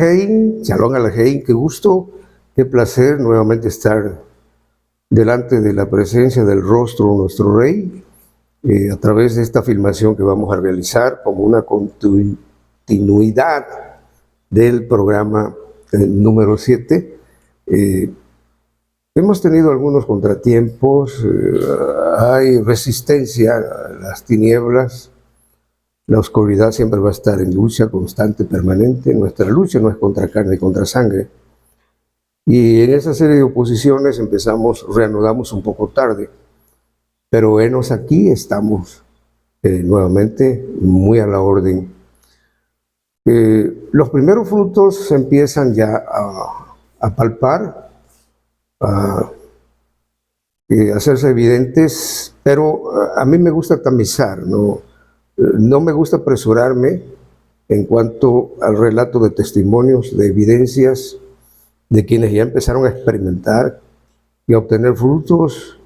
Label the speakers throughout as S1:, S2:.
S1: Alheim, Shalom Alheim, qué gusto, qué placer nuevamente estar delante de la presencia del rostro de nuestro Rey, a través de esta filmación que vamos a realizar como una continuidad del programa número 7. Hemos tenido algunos contratiempos, hay resistencia a las tinieblas. La oscuridad siempre va a estar en lucha constante, permanente. Nuestra lucha no es contra carne y contra sangre. Y en esa serie de oposiciones reanudamos un poco tarde. Pero venos aquí, estamos nuevamente muy a la orden. Los primeros frutos se empiezan ya a palpar, a hacerse evidentes, pero a mí me gusta tamizar, no me gusta apresurarme en cuanto al relato de testimonios, de evidencias de quienes ya empezaron a experimentar y a obtener frutos,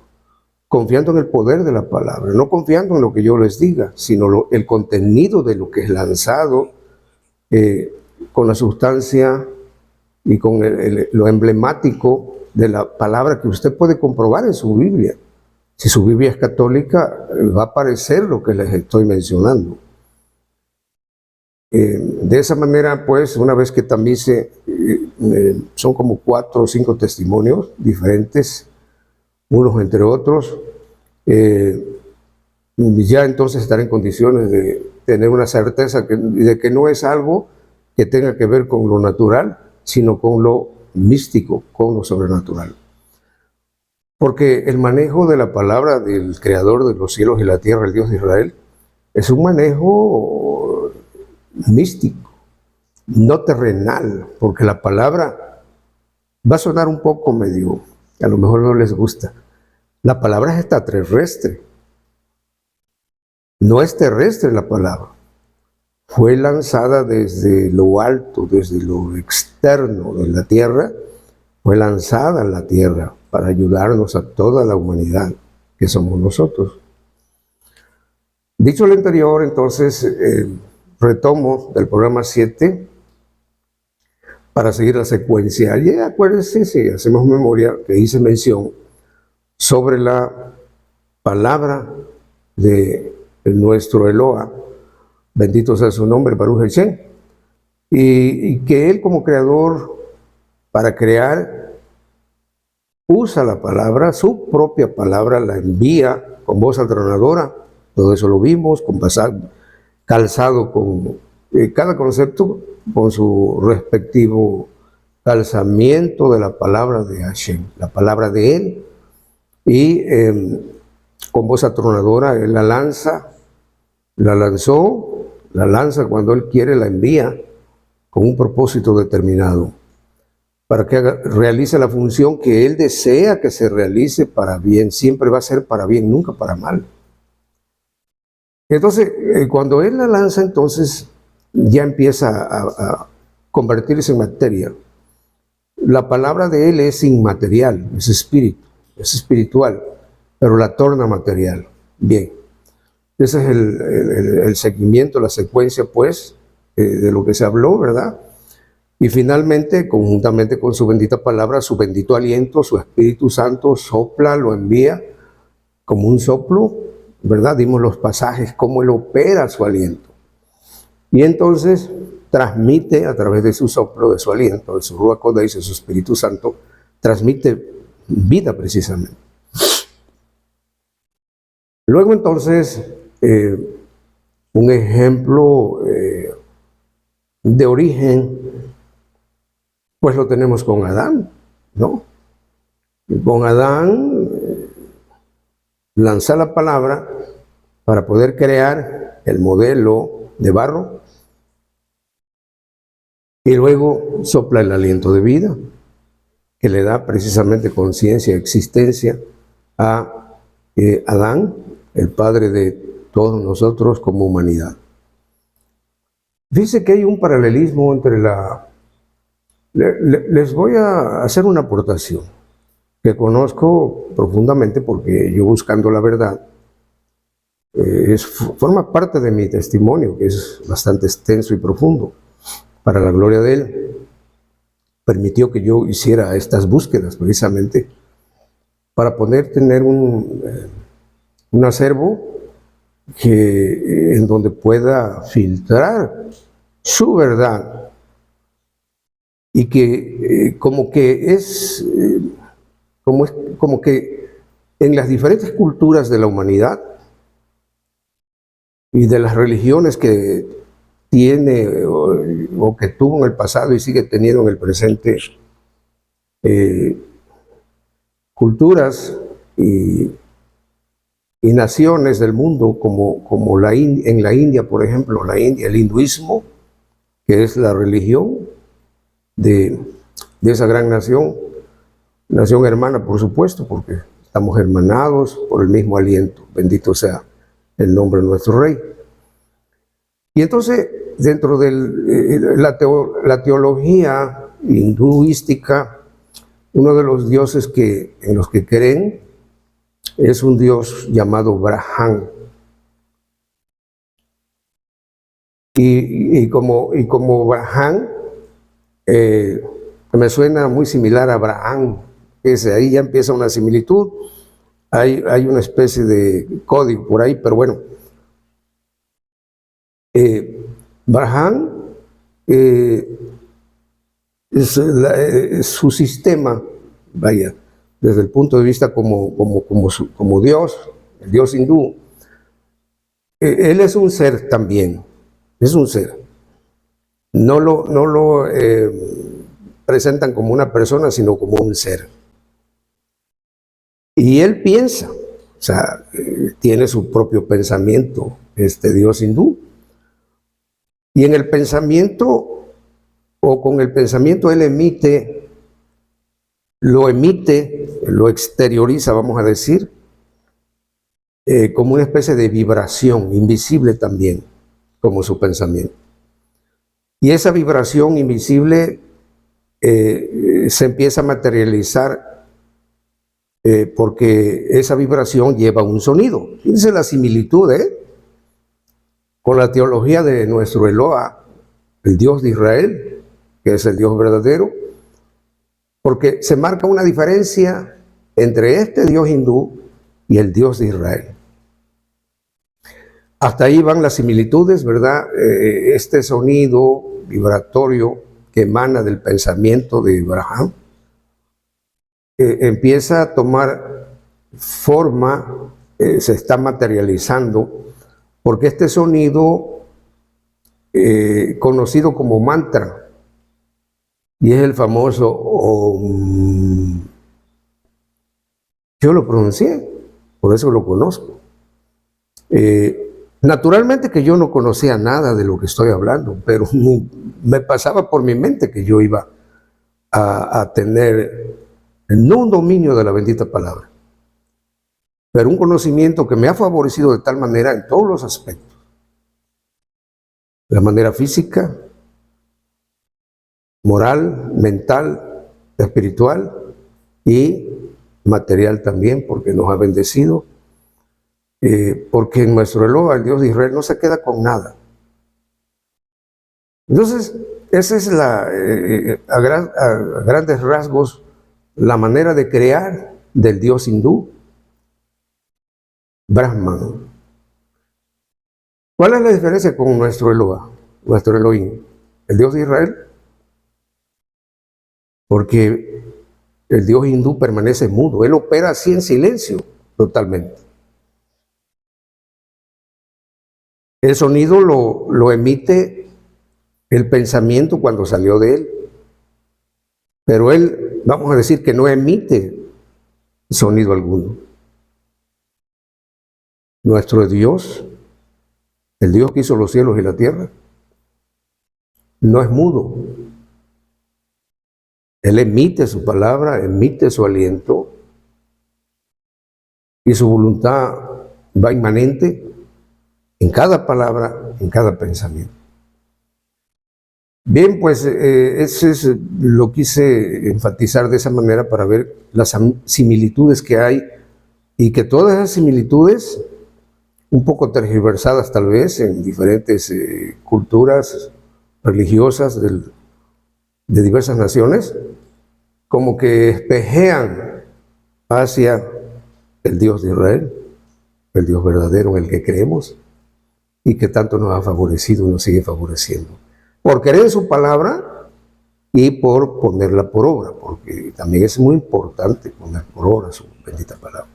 S1: confiando en el poder de la palabra, no confiando en lo que yo les diga, sino el contenido de lo que es lanzado con la sustancia y con lo emblemático de la palabra que usted puede comprobar en su Biblia. Si su Biblia es católica, va a aparecer lo que les estoy mencionando. De esa manera, pues, una vez que tamice, son como 4 o 5 testimonios diferentes, unos entre otros, ya entonces estaré en condiciones de tener una certeza de que no es algo que tenga que ver con lo natural, sino con lo místico, con lo sobrenatural. Porque el manejo de la palabra del Creador de los cielos y la tierra, el Dios de Israel, es un manejo místico, no terrenal, porque la palabra va a sonar un poco medio, a lo mejor no les gusta. La palabra es extraterrestre, no es terrestre la palabra. Fue lanzada desde lo alto, desde lo externo de la tierra, fue lanzada a la tierra para ayudarnos a toda la humanidad, que somos nosotros. Dicho lo anterior, entonces, retomo del programa 7 para seguir la secuencia. Y acuérdense, si hacemos memoria, que hice mención sobre la palabra de nuestro Eloa, bendito sea su nombre, Baruch Hashem, y que él como creador, para crear, usa la palabra, su propia palabra, la envía con voz atronadora. Todo eso lo vimos, calzado con cada concepto, con su respectivo calzamiento de la palabra de Hashem, la palabra de él, y con voz atronadora él la lanza, la lanza cuando él quiere, la envía con un propósito determinado, para que realice la función que él desea que se realice para bien. Siempre va a ser para bien, nunca para mal. Entonces, cuando él la lanza, entonces ya empieza a convertirse en materia. La palabra de él es inmaterial, es espíritu, es espiritual, pero la torna material. Bien, ese es el seguimiento, la secuencia, pues, de lo que se habló, ¿verdad? Y finalmente, conjuntamente con su bendita palabra, su bendito aliento, su Espíritu Santo sopla, lo envía como un soplo, ¿verdad? Dimos los pasajes, cómo él opera su aliento. Y entonces transmite a través de su soplo, de su aliento, de su Ruach Kodesh, de su Espíritu Santo, transmite vida precisamente. Luego entonces, un ejemplo de origen, pues lo tenemos con Adán, ¿no? Y con Adán lanza la palabra para poder crear el modelo de barro y luego sopla el aliento de vida que le da precisamente conciencia, existencia a Adán, el padre de todos nosotros como humanidad. Dice que hay un paralelismo entre les voy a hacer una aportación que conozco profundamente porque yo, buscando la verdad, forma parte de mi testimonio, que es bastante extenso y profundo, para la gloria de él. permitió que yo hiciera estas búsquedas precisamente para poder tener un acervo en donde pueda filtrar su verdad y que como que en las diferentes culturas de la humanidad y de las religiones que tiene o que tuvo en el pasado y sigue teniendo en el presente, culturas y naciones del mundo como en la India, por ejemplo, el hinduismo, que es la religión de esa gran nación hermana, por supuesto, porque estamos hermanados por el mismo aliento, bendito sea el nombre de nuestro Rey. Y entonces, dentro de la teología hinduística, uno de los dioses en los que creen es un dios llamado Brahman. Y como Brahman, me suena muy similar a Abraham, ahí ya empieza una similitud, hay una especie de código por ahí, pero bueno. Brahman es su sistema, vaya, desde el punto de vista como Dios, el Dios hindú. Él es un ser también, es un ser. No lo presentan como una persona, sino como un ser. Y él piensa, o sea, tiene su propio pensamiento, este Dios hindú. Y en el pensamiento, o con el pensamiento, él lo exterioriza, vamos a decir, como una especie de vibración, invisible también, como su pensamiento. Y esa vibración invisible se empieza a materializar porque esa vibración lleva un sonido. Fíjense la similitud, con la teología de nuestro Eloa, el Dios de Israel, que es el Dios verdadero, porque se marca una diferencia entre este Dios hindú y el Dios de Israel. Hasta ahí van las similitudes, ¿verdad? Este sonido vibratorio que emana del pensamiento de Abraham empieza a tomar forma, se está materializando, porque este sonido, conocido como mantra, y es el famoso Om, yo lo pronuncié, por eso lo conozco. Naturalmente que yo no conocía nada de lo que estoy hablando, pero me pasaba por mi mente que yo iba a tener no un dominio de la bendita palabra, pero un conocimiento que me ha favorecido de tal manera en todos los aspectos. La manera física, moral, mental, espiritual y material también, porque nos ha bendecido. Porque en nuestro Eloa, el Dios de Israel, no se queda con nada. Entonces, esa es a grandes rasgos la manera de crear del Dios hindú, Brahman. ¿Cuál es la diferencia con nuestro Eloa, nuestro Elohim, el Dios de Israel? Porque el Dios hindú permanece mudo, él opera así en silencio totalmente. El sonido lo emite el pensamiento cuando salió de él, pero él, vamos a decir que no emite sonido alguno. Nuestro Dios, el Dios que hizo los cielos y la tierra, no es mudo. Él emite su palabra, emite su aliento y su voluntad va inmanente en cada palabra, en cada pensamiento. Bien, pues lo quise enfatizar de esa manera para ver las similitudes que hay y que todas esas similitudes, un poco tergiversadas tal vez en diferentes culturas religiosas de diversas naciones, como que espejean hacia el Dios de Israel, el Dios verdadero en el que creemos y que tanto nos ha favorecido y nos sigue favoreciendo. Por creer en su palabra y por ponerla por obra, porque también es muy importante poner por obra su bendita palabra.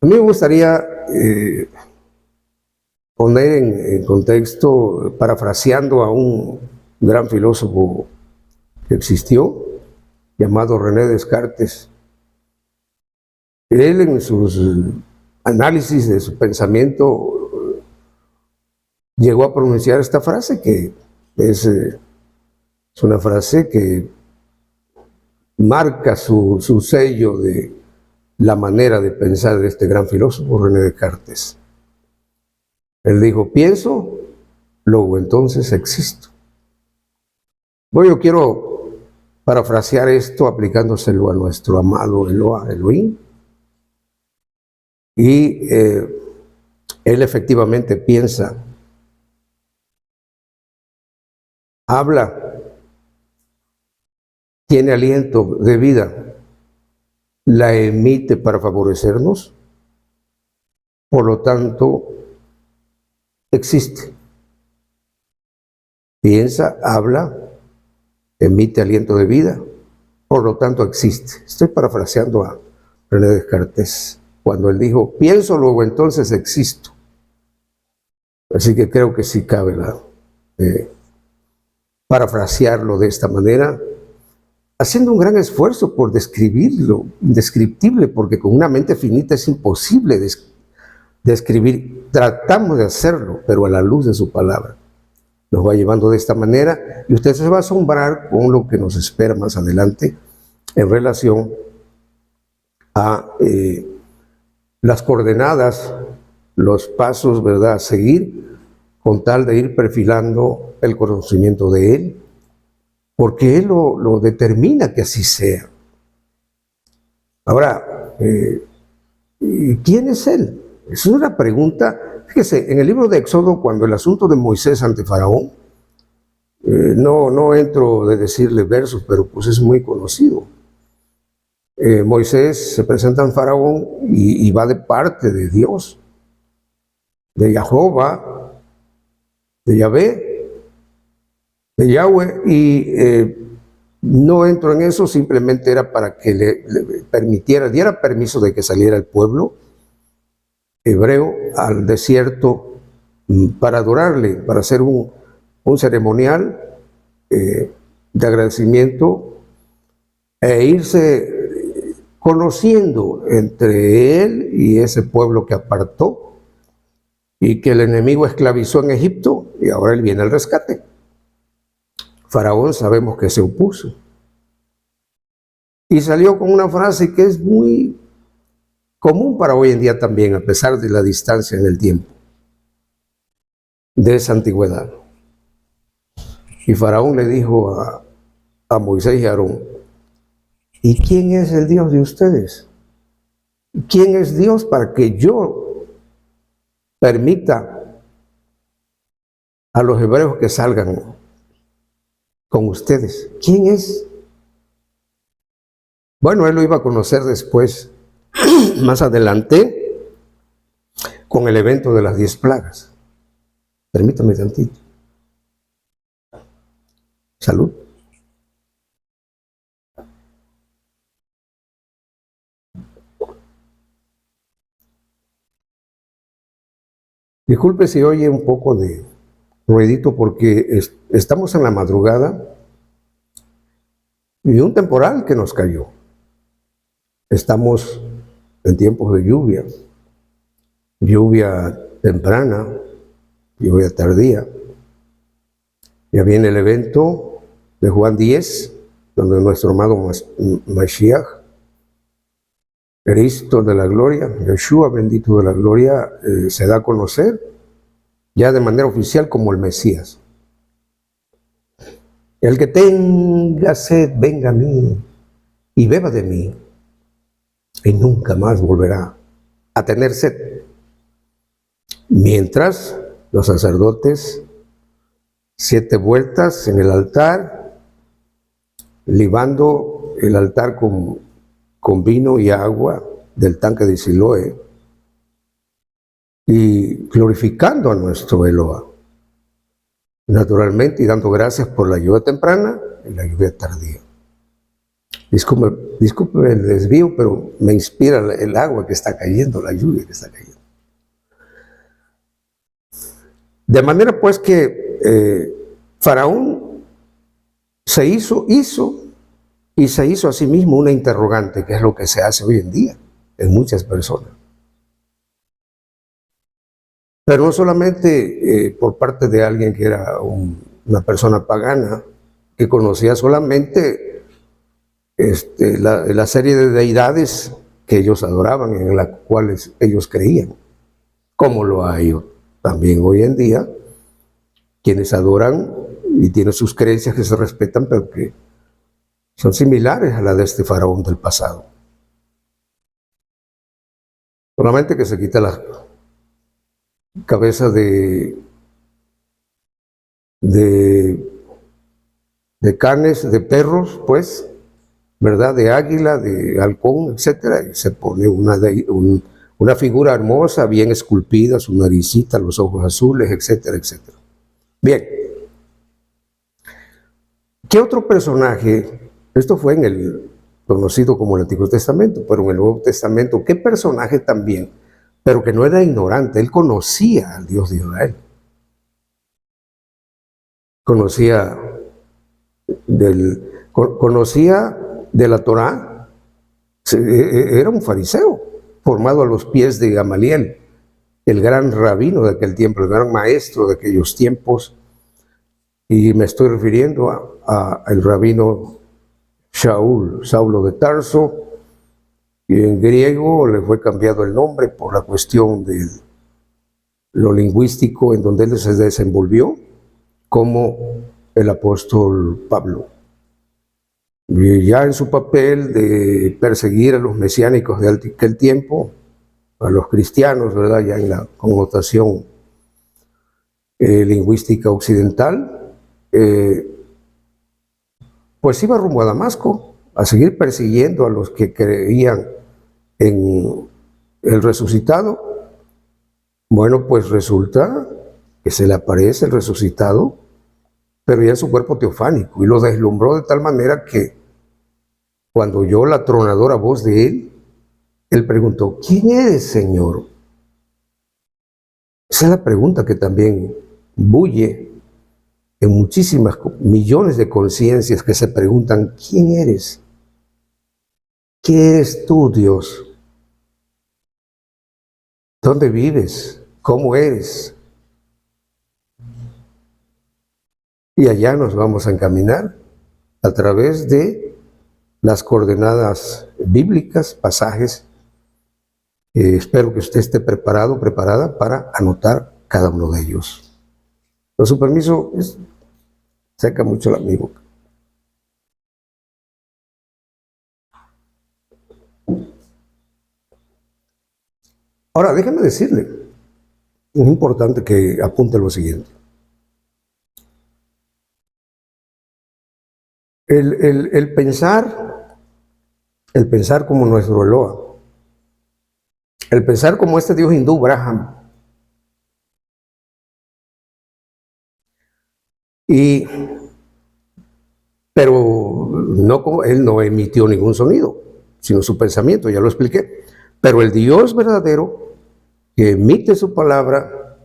S1: A mí me gustaría poner en contexto, parafraseando a un gran filósofo que existió, llamado René Descartes. Él, en sus análisis de su pensamiento, llegó a pronunciar esta frase, que es una frase que marca su sello de la manera de pensar de este gran filósofo René Descartes. Él dijo: pienso, luego entonces existo. Bueno, yo quiero parafrasear esto aplicándoselo a nuestro amado Elohim. Y él efectivamente piensa, habla, tiene aliento de vida, la emite para favorecernos, por lo tanto, existe. Piensa, habla, emite aliento de vida, por lo tanto existe. Estoy parafraseando a René Descartes, cuando él dijo: pienso, luego entonces existo. Así que creo que sí cabe parafrasearlo de esta manera, haciendo un gran esfuerzo por describirlo, indescriptible, porque con una mente finita es imposible describir. Tratamos de hacerlo, pero a la luz de su palabra nos va llevando de esta manera, y usted se va a asombrar con lo que nos espera más adelante en relación a las coordenadas, los pasos, ¿verdad?, a seguir con tal de ir perfilando el conocimiento de Él, porque Él lo determina que así sea. Ahora, ¿quién es Él? Es una pregunta. Fíjese, en el libro de Éxodo, cuando el asunto de Moisés ante Faraón, no entro de decirle versos, pero pues es muy conocido. Moisés se presenta en Faraón y va de parte de Dios, de Jehová, de Yahvé, de Yahweh, y no entro en eso, simplemente era para que le permitiera, diera permiso de que saliera el pueblo hebreo al desierto para adorarle, para hacer un ceremonial de agradecimiento e irse conociendo entre él y ese pueblo que apartó y que el enemigo esclavizó en Egipto, y ahora él viene al rescate. Faraón sabemos que se opuso y salió con una frase que es muy común para hoy en día también, a pesar de la distancia en el tiempo de esa antigüedad. Y Faraón le dijo a Moisés y a Aarón: ¿y quién es el Dios de ustedes? ¿Quién es Dios para que yo permita a los hebreos que salgan con ustedes? ¿Quién es? Bueno, él lo iba a conocer después, más adelante, con el evento de las 10 plagas. Permítame tantito. Salud. Disculpe si oye un poco de ruidito, porque estamos en la madrugada y un temporal que nos cayó. Estamos en tiempos de lluvia, lluvia temprana, lluvia tardía. Ya viene el evento de Juan 10, donde nuestro amado Mashiach, Cristo de la gloria, Yeshua bendito de la gloria, se da a conocer ya de manera oficial como el Mesías. El que tenga sed, venga a mí y beba de mí, y nunca más volverá a tener sed. Mientras los sacerdotes 7 vueltas en el altar, libando el altar con vino y agua del tanque de Siloé y glorificando a nuestro Eloa, naturalmente, y dando gracias por la lluvia temprana y la lluvia tardía. Disculpe el desvío, pero me inspira el agua que está cayendo, la lluvia que está cayendo. De manera pues que Faraón se hizo a sí mismo una interrogante, que es lo que se hace hoy en día en muchas personas. Pero no solamente por parte de alguien que era una persona pagana, que conocía solamente la serie de deidades que ellos adoraban, en las cuales ellos creían, como lo hay también hoy en día, quienes adoran y tienen sus creencias que se respetan, pero que son similares a la de este faraón del pasado. Solamente que se quita la cabeza de carnes, de perros, pues, ¿verdad? De águila, de halcón, etcétera, y se pone una figura hermosa, bien esculpida, su naricita, los ojos azules, etcétera, etcétera. Bien. ¿Qué otro personaje? Esto fue en el conocido como el Antiguo Testamento, pero en el Nuevo Testamento, ¿qué personaje también? Pero que no era ignorante, él conocía al Dios de Israel. Conocía de la Torá, era un fariseo, formado a los pies de Gamaliel, el gran rabino de aquel tiempo, el gran maestro de aquellos tiempos, y me estoy refiriendo al rabino Saulo de Tarso, y en griego le fue cambiado el nombre por la cuestión de lo lingüístico en donde él se desenvolvió, como el apóstol Pablo. Y ya en su papel de perseguir a los mesiánicos de aquel tiempo, a los cristianos, ¿verdad? Ya en la connotación lingüística occidental, pues iba rumbo a Damasco a seguir persiguiendo a los que creían en el resucitado. Bueno, pues resulta que se le aparece el resucitado, pero ya en su cuerpo teofánico, y lo deslumbró de tal manera que cuando oyó la tronadora voz de él preguntó: ¿quién eres, Señor? Esa es la pregunta que también bulle en muchísimas millones de conciencias que se preguntan: ¿quién eres? ¿Qué eres tú, Dios? ¿Dónde vives? ¿Cómo eres? Y allá nos vamos a encaminar a través de las coordenadas bíblicas, pasajes. Espero que usted esté preparado, preparada para anotar cada uno de ellos. Con su permiso, seca mucho mi boca. Ahora, déjeme decirle, es importante que apunte lo siguiente. El pensar como nuestro Eloa, el pensar como este Dios hindú, Brahma, pero no, él no emitió ningún sonido, sino su pensamiento, ya lo expliqué. Pero el Dios verdadero, que emite su palabra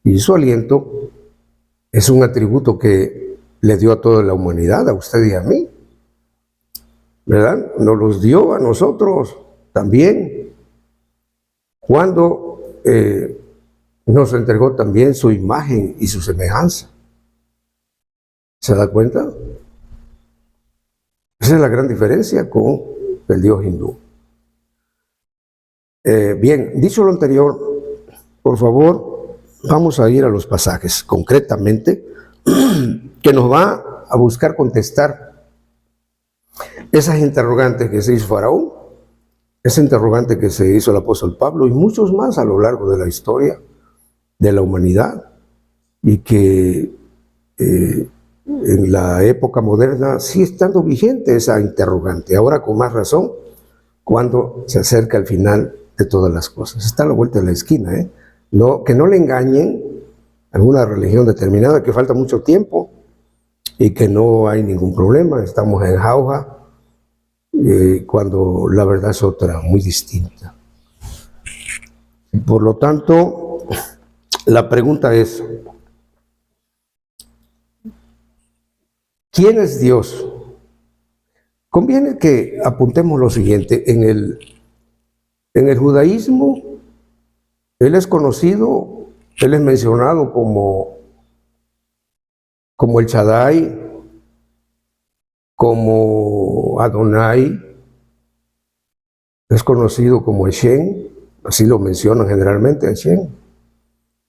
S1: y su aliento, es un atributo que le dio a toda la humanidad, a usted y a mí, ¿verdad? Nos los dio a nosotros también, cuando nos entregó también su imagen y su semejanza. ¿Se da cuenta? Esa es la gran diferencia con el Dios hindú. Bien, dicho lo anterior, por favor, vamos a ir a los pasajes concretamente que nos va a buscar contestar esas interrogantes que se hizo Faraón, esa interrogante que se hizo el apóstol Pablo y muchos más a lo largo de la historia de la humanidad, y que en la época moderna sigue estando vigente esa interrogante, ahora con más razón cuando se acerca el final de todas las cosas. Está a la vuelta de la esquina, ¿eh? No, que no le engañen a alguna religión determinada, que falta mucho tiempo y que no hay ningún problema, estamos en jauja, cuando la verdad es otra, muy distinta. Por lo tanto, la pregunta es, ¿quién es Dios? Conviene que apuntemos lo siguiente, en el judaísmo, Él es conocido, Él es mencionado como el Shaddai, como Adonai, es conocido como Hashem, así lo mencionan generalmente, Hashem.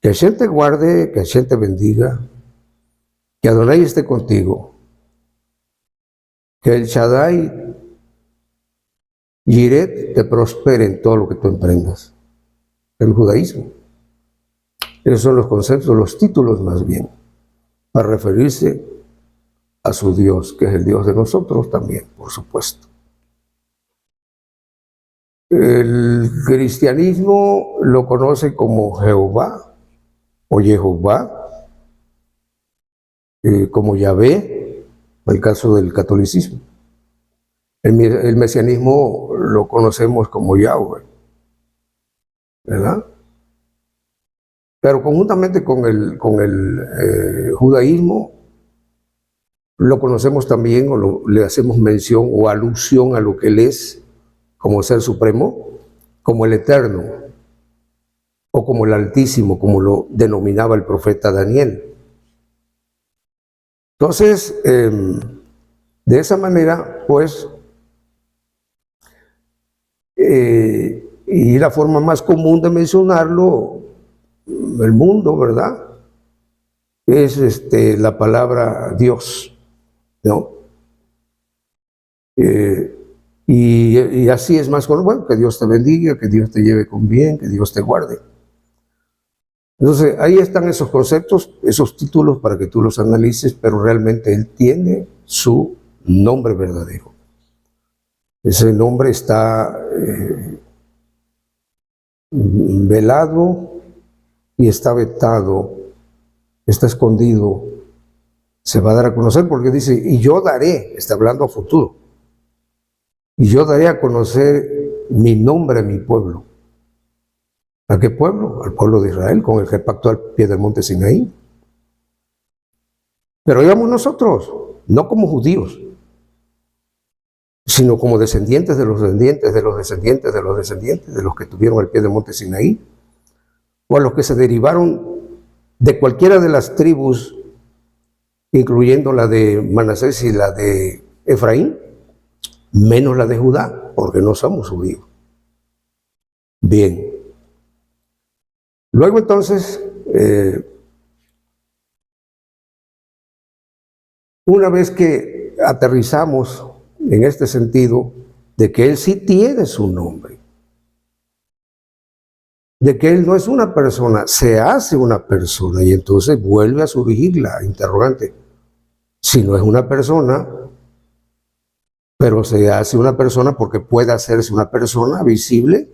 S1: Que Hashem te guarde, que Hashem te bendiga, que Adonai esté contigo, que el Shaddai, Yiret, te prospere en todo lo que tú emprendas. El judaísmo. Esos son los conceptos, los títulos más bien, para referirse a su Dios, que es el Dios de nosotros también, por supuesto. El cristianismo lo conoce como Jehová o Jehová, como Yahvé, en el caso del catolicismo. El mesianismo lo conocemos como Yahweh, ¿verdad? Pero conjuntamente con el judaísmo, lo conocemos también, o le hacemos mención o alusión a lo que Él es, como Ser Supremo, como el Eterno, o como el Altísimo, como lo denominaba el profeta Daniel. Entonces, de esa manera, pues, y la forma más común de mencionarlo, el mundo, ¿verdad?, es la palabra Dios, ¿no? Y así es más conocido, bueno, que Dios te bendiga, que Dios te lleve con bien, que Dios te guarde. Entonces, ahí están esos conceptos, esos títulos para que tú los analices, pero realmente Él tiene su nombre verdadero. Ese nombre está velado y está vetado, está escondido, se va a dar a conocer porque dice, y yo daré, está hablando a futuro, y yo daré a conocer mi nombre a mi pueblo. ¿A qué pueblo? Al pueblo de Israel, con el que pactó al pie del monte Sinaí. Pero íbamos nosotros, no como judíos, sino como descendientes de los descendientes de los descendientes de los descendientes de los que tuvieron al pie del monte Sinaí, o a los que se derivaron de cualquiera de las tribus, incluyendo la de Manasés y la de Efraín, menos la de Judá, porque no somos judíos. Bien. Luego entonces, una vez que aterrizamos en este sentido de que Él sí tiene su nombre, de que Él no es una persona, se hace una persona, y entonces vuelve a surgir la interrogante. Si no es una persona, pero se hace una persona porque puede hacerse una persona visible,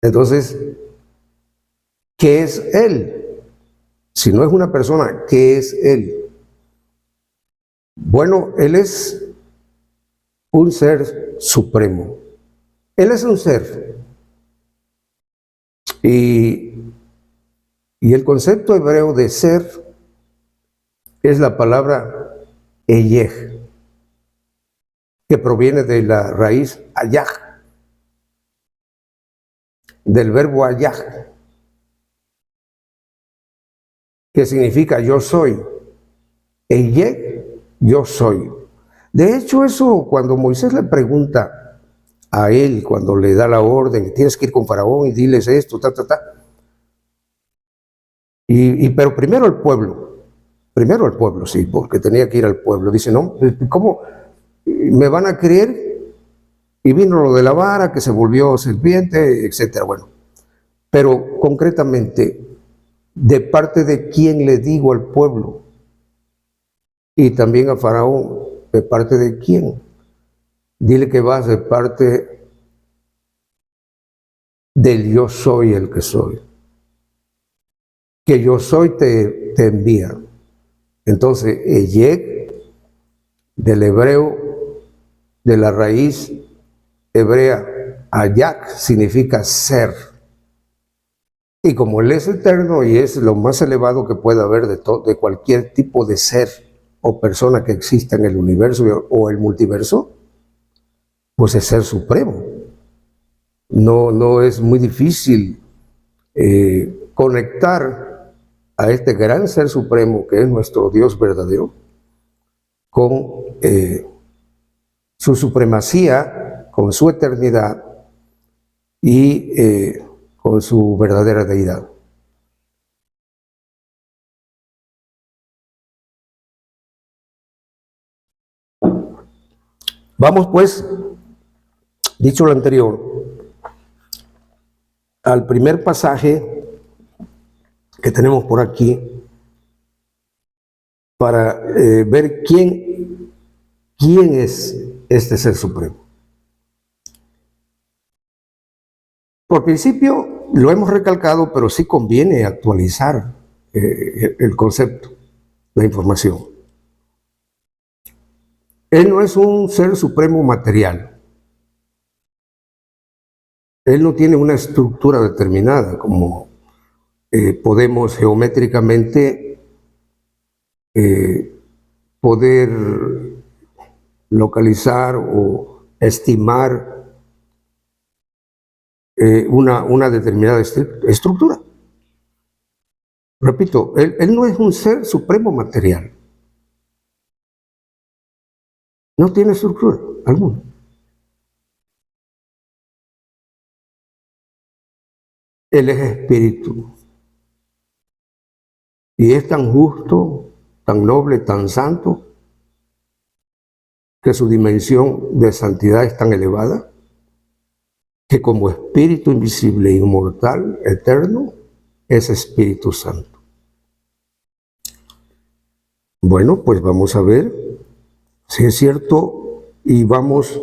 S1: entonces, ¿qué es Él? Si no es una persona, ¿qué es Él? Bueno, Él es un ser supremo. Él es un ser. Y el concepto hebreo de ser es la palabra eyej, que proviene de la raíz ayaj, del verbo ayaj, que significa yo soy. Eyej, yo soy. De hecho, eso cuando Moisés le pregunta a él, cuando le da la orden, tienes que ir con Faraón y diles esto, pero primero el pueblo, sí, porque tenía que ir al pueblo. Dice, no, ¿cómo me van a creer? Y vino lo de la vara, que se volvió serpiente, etcétera. Bueno, pero concretamente, ¿de parte de quién le digo al pueblo? Y también a Faraón, ¿de parte de quién? Dile que vas de parte del yo soy el que soy. Que yo soy te envía. Entonces, Eyek, del hebreo, de la raíz hebrea, Ayak, significa ser. Y como Él es eterno y es lo más elevado que pueda haber de cualquier tipo de ser o persona que exista en el universo o el multiverso, pues es ser supremo. No es muy difícil conectar a este gran ser supremo que es nuestro Dios verdadero con su supremacía, con su eternidad y con su verdadera deidad. Vamos pues, dicho lo anterior, al primer pasaje que tenemos por aquí para ver quién es este ser supremo. Por principio lo hemos recalcado, pero sí conviene actualizar el concepto, la información. Él no es un ser supremo material. Él no tiene una estructura determinada, como podemos geométricamente poder localizar o estimar una determinada estructura. Repito, él no es un ser supremo material. No tiene estructura alguna. Él es espíritu. Y es tan justo, tan noble, tan santo, que su dimensión de santidad es tan elevada, que como espíritu invisible, inmortal, eterno, es Espíritu Santo. Bueno, pues vamos a ver si es cierto y vamos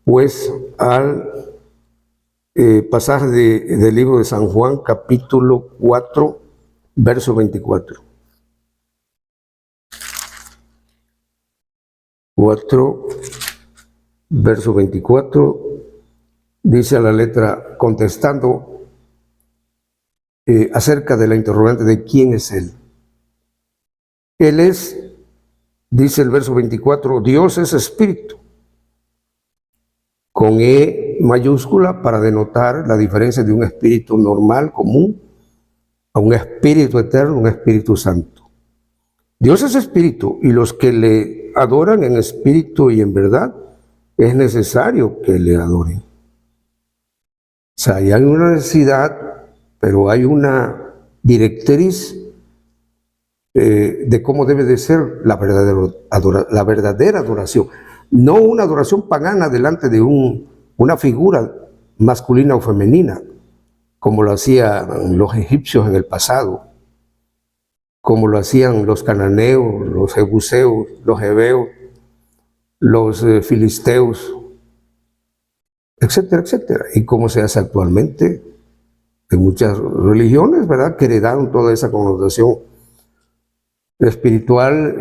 S1: pues al pasaje del libro de San Juan, capítulo 4, verso 24. 4, verso 24, dice a la letra, contestando acerca de la interrogante de quién es Él. Él es, dice el verso 24, Dios es espíritu, con E mayúscula para denotar la diferencia de un espíritu normal, común, a un espíritu eterno, un espíritu santo. Dios es espíritu y los que le adoran en espíritu y en verdad, es necesario que le adoren. O sea, hay una necesidad, pero hay una directriz de cómo debe de ser la verdadera adoración. No una adoración pagana delante de una figura masculina o femenina, como lo hacían los egipcios en el pasado, como lo hacían los cananeos, los jebuseos, los heveos, los filisteos, etcétera, etcétera. Y como se hace actualmente en muchas religiones, ¿verdad?, que heredaron toda esa connotación espiritual,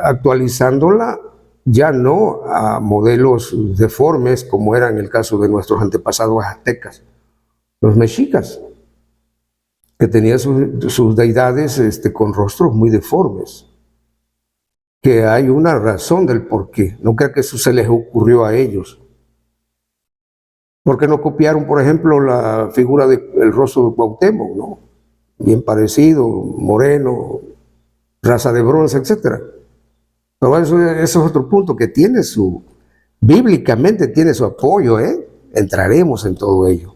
S1: actualizándola ya no a modelos deformes como era en el caso de nuestros antepasados aztecas, los mexicas, que tenían sus deidades con rostros muy deformes, que hay una razón del por qué. No creo que eso se les ocurrió a ellos. ¿Por qué no copiaron, por ejemplo, la figura del rostro de Cuauhtémoc, ¿no? Bien parecido, moreno, raza de bronce, etcétera? Pero eso es otro punto que tiene bíblicamente tiene su apoyo, ¿eh? Entraremos en todo ello.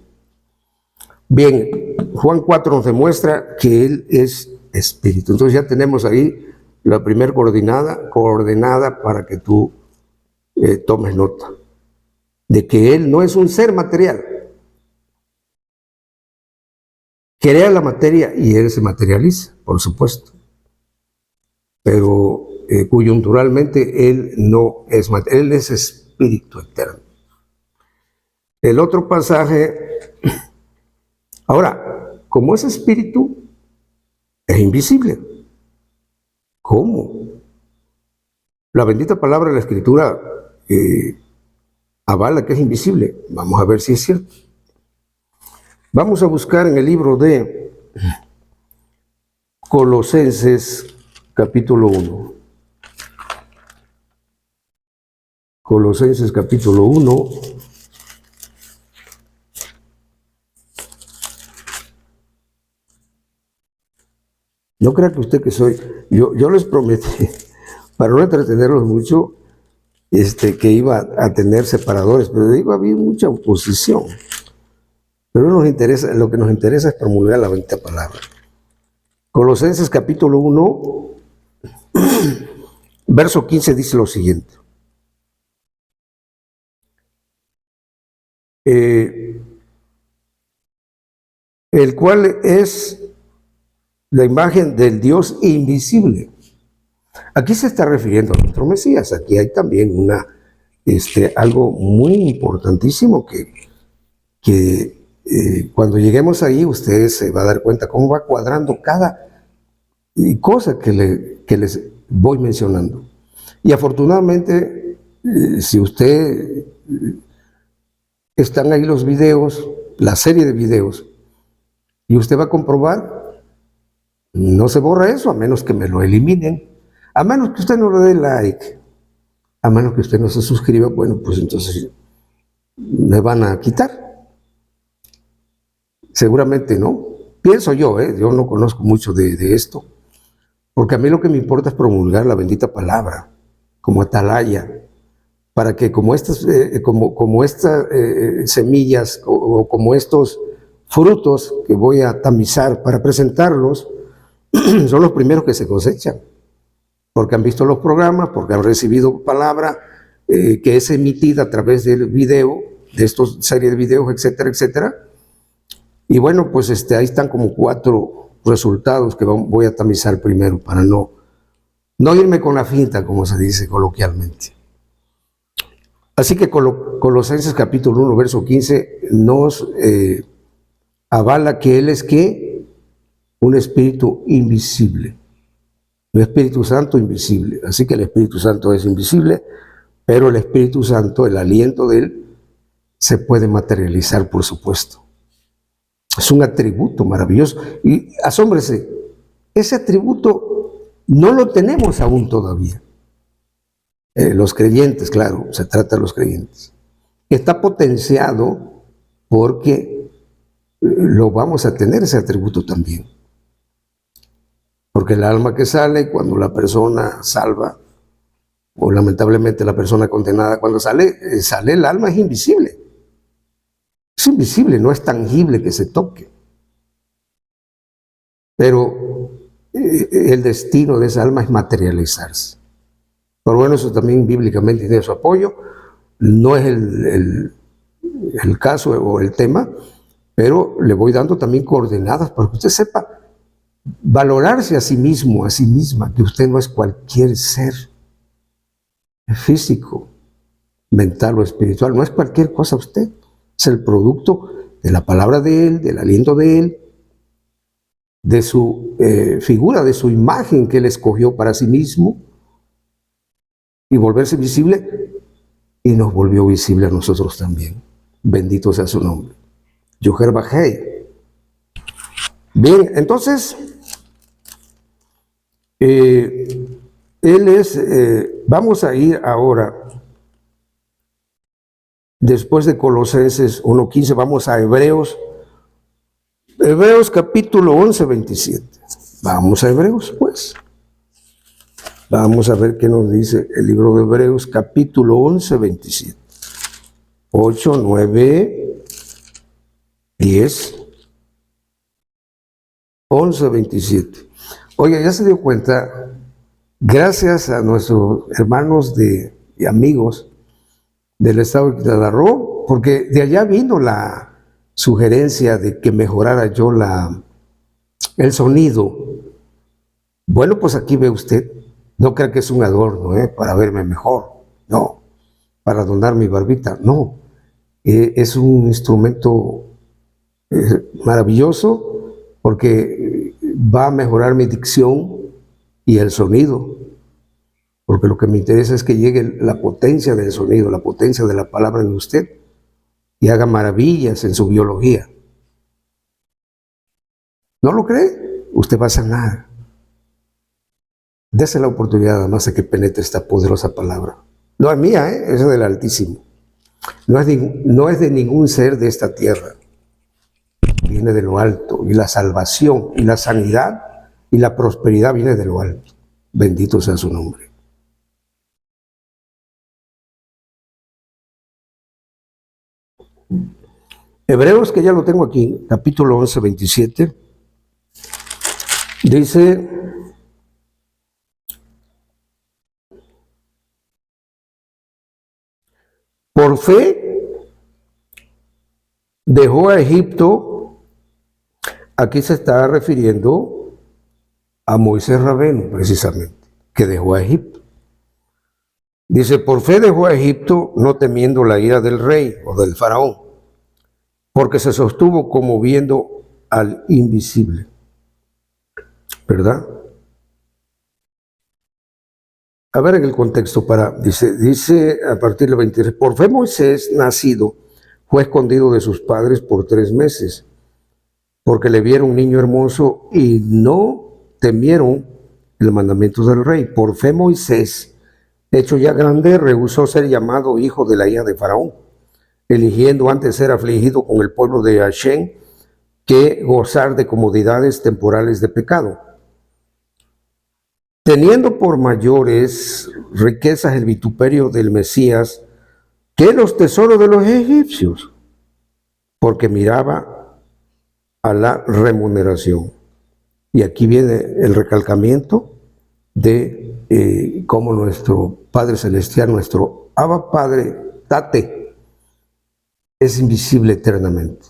S1: Bien, Juan 4 nos demuestra que Él es espíritu. Entonces ya tenemos ahí la primera coordenada para que tú tomes nota de que Él no es un ser material. crea la materia y él se materializa, por supuesto. Pero coyunturalmente él no es materia, él es espíritu eterno. El otro pasaje, ahora, como es espíritu, es invisible. ¿Cómo? La bendita palabra de la Escritura avala que es invisible. Vamos a ver si es cierto. Vamos a buscar en el libro de Colosenses, capítulo 1. Colosenses, capítulo 1. No crea que usted que soy... Yo les prometí, para no entretenerlos mucho, que iba a tener separadores, pero iba a haber mucha oposición. Pero lo que nos interesa es promulgar la bendita palabra. Colosenses capítulo 1, verso 15 dice lo siguiente. El cual es la imagen del Dios invisible. Aquí se está refiriendo a nuestro Mesías. Aquí hay también algo muy importantísimo que cuando lleguemos ahí, ustedes se va a dar cuenta cómo va cuadrando cada cosa que les voy mencionando. Y afortunadamente, si usted están ahí los videos, la serie de videos, y usted va a comprobar, no se borra eso a menos que me lo eliminen, a menos que usted no le dé like, a menos que usted no se suscriba, bueno, pues entonces me van a quitar. Seguramente no. Pienso yo no conozco mucho de esto, porque a mí lo que me importa es promulgar la bendita palabra, como atalaya, para que como estas semillas o como estos frutos que voy a tamizar para presentarlos, son los primeros que se cosechan, porque han visto los programas, porque han recibido palabra que es emitida a través del video, de estos series de videos, etcétera, etcétera. Y bueno, pues ahí están como 4 resultados que voy a tamizar primero para no irme con la finta, como se dice coloquialmente. Así que Colosenses capítulo 1, verso 15 nos avala que Él es ¿qué? Un espíritu invisible. Un Espíritu Santo invisible. Así que el Espíritu Santo es invisible, pero el Espíritu Santo, el aliento de Él, se puede materializar, por supuesto. Es un atributo maravilloso. Y asómbrese, ese atributo no lo tenemos aún todavía. Los creyentes, claro, se trata de los creyentes. Está potenciado porque lo vamos a tener ese atributo también. Porque el alma que sale cuando la persona salva, o lamentablemente la persona condenada, cuando sale el alma es invisible. Es invisible, no es tangible que se toque. Pero el destino de esa alma es materializarse. Pero bueno, eso también bíblicamente tiene su apoyo. No es el caso o el tema, pero le voy dando también coordenadas para que usted sepa valorarse a sí mismo, a sí misma, que usted no es cualquier ser físico, mental o espiritual, no es cualquier cosa usted. Es el producto de la palabra de Él, del aliento de Él, de su figura, de su imagen que Él escogió para sí mismo, y volverse visible, y nos volvió visible a nosotros también. Bendito sea su nombre. Yoher Bajei. Bien, entonces, Él es, vamos a ir ahora, después de Colosenses 1.15, vamos a Hebreos capítulo 11, 27. Vamos a Hebreos, pues. Vamos a ver qué nos dice el libro de Hebreos, capítulo 11, 27. 8, 9, 10, 11, 27. Oiga, ya se dio cuenta, gracias a nuestros hermanos y amigos del estado de Quintana Roo, porque de allá vino la sugerencia de que mejorara yo la El sonido. Bueno, pues aquí ve usted. No crea que es un adorno, para verme mejor. No. Para adornar mi barbita. No. Es un instrumento maravilloso porque va a mejorar mi dicción y el sonido. Porque lo que me interesa es que llegue la potencia del sonido, la potencia de la palabra en usted y haga maravillas en su biología. ¿No lo cree? Usted va a sanar. Dese la oportunidad además de que penetre esta poderosa palabra. No es mía, es del Altísimo. No es de ningún ser de esta tierra. Viene de lo alto. Y la salvación y la sanidad y la prosperidad viene de lo alto. Bendito sea su nombre. Hebreos, que ya lo tengo aquí, capítulo 11, 27, dice: por fe dejó a Egipto. Aquí se está refiriendo a Moisés Rabeno, precisamente, que dejó a Egipto. Dice: por fe dejó a Egipto, no temiendo la ira del rey o del faraón, porque se sostuvo como viendo al invisible. ¿Verdad? A ver en el contexto dice a partir del 23, por fe Moisés, nacido, fue escondido de sus padres por 3 meses, porque le vieron un niño hermoso y no temieron el mandamiento del rey. Por fe Moisés, hecho ya grande, rehusó ser llamado hijo de la hija de Faraón, eligiendo antes ser afligido con el pueblo de Hashem que gozar de comodidades temporales de pecado, teniendo por mayores riquezas el vituperio del Mesías que los tesoros de los egipcios, porque miraba a la remuneración. Y aquí viene el recalcamiento de cómo nuestro Padre Celestial, nuestro Abba Padre, Tate, es invisible eternamente.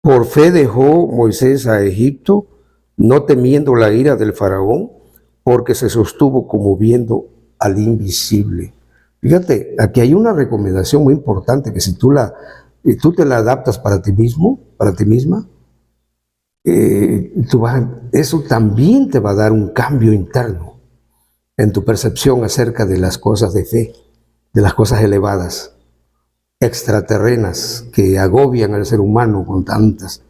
S1: Por fe dejó Moisés a Egipto, no temiendo la ira del faraón, porque se sostuvo como viendo al invisible. Fíjate, aquí hay una recomendación muy importante que si tú te la adaptas para ti mismo, para ti misma, eso también te va a dar un cambio interno en tu percepción acerca de las cosas de fe, de las cosas elevadas, extraterrenas, que agobian al ser humano con tantas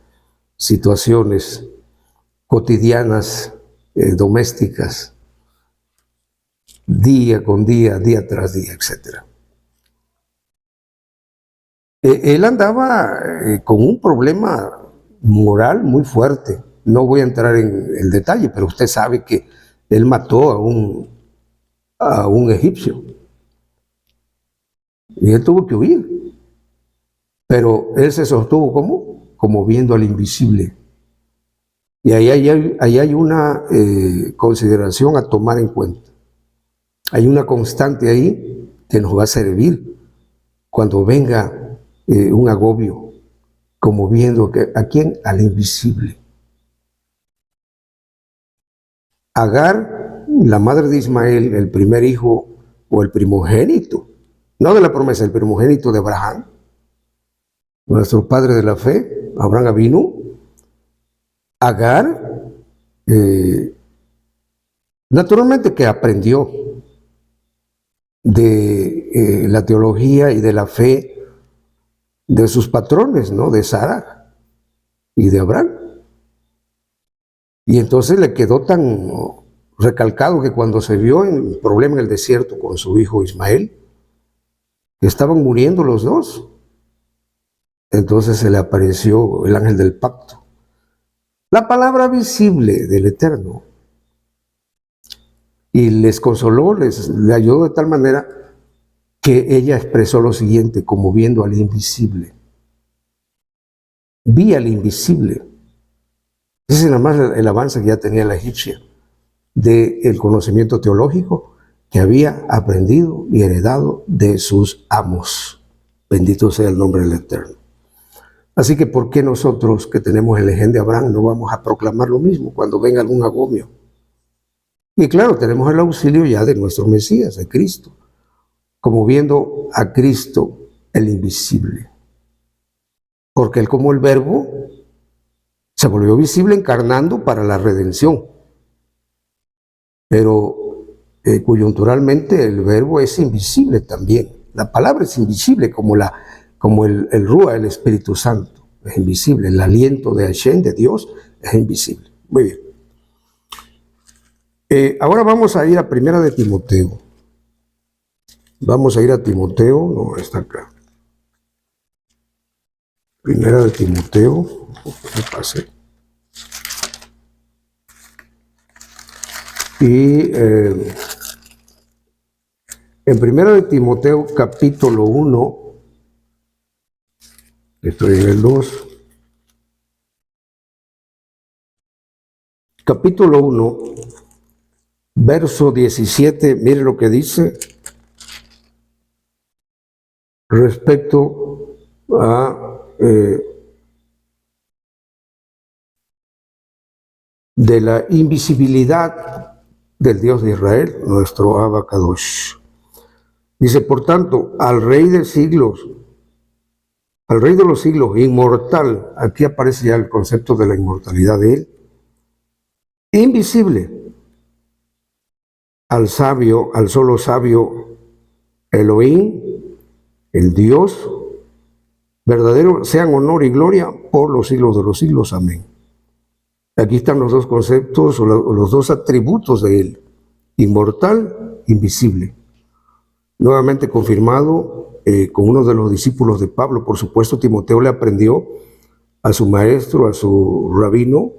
S1: situaciones cotidianas, domésticas, día con día, día tras día, etc. Él andaba con un problema moral muy fuerte. No voy a entrar en el detalle, pero usted sabe que él mató a un egipcio. Y él tuvo que huir. Pero él se sostuvo como viendo al invisible. Y ahí hay una consideración a tomar en cuenta. Hay una constante ahí que nos va a servir cuando venga un agobio, como viendo ¿a quién? Al invisible. Agar, la madre de Ismael, el primer hijo o el primogénito, no de la promesa, el primogénito de Abraham, nuestro padre de la fe, Abraham Avinu. Agar, naturalmente que aprendió de la teología y de la fe de sus patrones, ¿no? De Sara y de Abraham. Y entonces le quedó tan recalcado que cuando se vio en el problema en el desierto con su hijo Ismael, estaban muriendo los dos. Entonces se le apareció el ángel del pacto, la palabra visible del Eterno, y les consoló, le ayudó de tal manera que ella expresó lo siguiente, como viendo al invisible. Vi al invisible. Ese es nada más el avance que ya tenía la egipcia del conocimiento teológico que había aprendido y heredado de sus amos. Bendito sea el nombre del Eterno. Así que ¿por qué nosotros que tenemos el gen de Abraham no vamos a proclamar lo mismo cuando venga algún agomio? Y claro, tenemos el auxilio ya de nuestro Mesías, de Cristo, como viendo a Cristo el invisible. Porque Él como el Verbo se volvió visible encarnando para la redención. Pero coyunturalmente el Verbo es invisible también. La palabra es invisible como el Rúa, el Espíritu Santo. Es invisible. El aliento de Hashem, de Dios, es invisible. Muy bien. Ahora vamos a ir a Primera de Timoteo. Vamos a ir a Timoteo. No, está acá. Primera de Timoteo. Me pasé. Y en Primera de Timoteo, capítulo 1, estoy en el 2, capítulo 1, verso 17, mire lo que dice respecto a de la invisibilidad del Dios de Israel, nuestro Abacadosh. Dice, por tanto, al Rey de los siglos, inmortal, aquí aparece ya el concepto de la inmortalidad de Él, invisible, al sabio, al solo sabio Elohim, el Dios verdadero, sean honor y gloria por los siglos de los siglos. Amén. Aquí están los dos conceptos, o los dos atributos de Él, inmortal, invisible. Nuevamente confirmado con uno de los discípulos de Pablo. Por supuesto, Timoteo le aprendió a su maestro, a su rabino,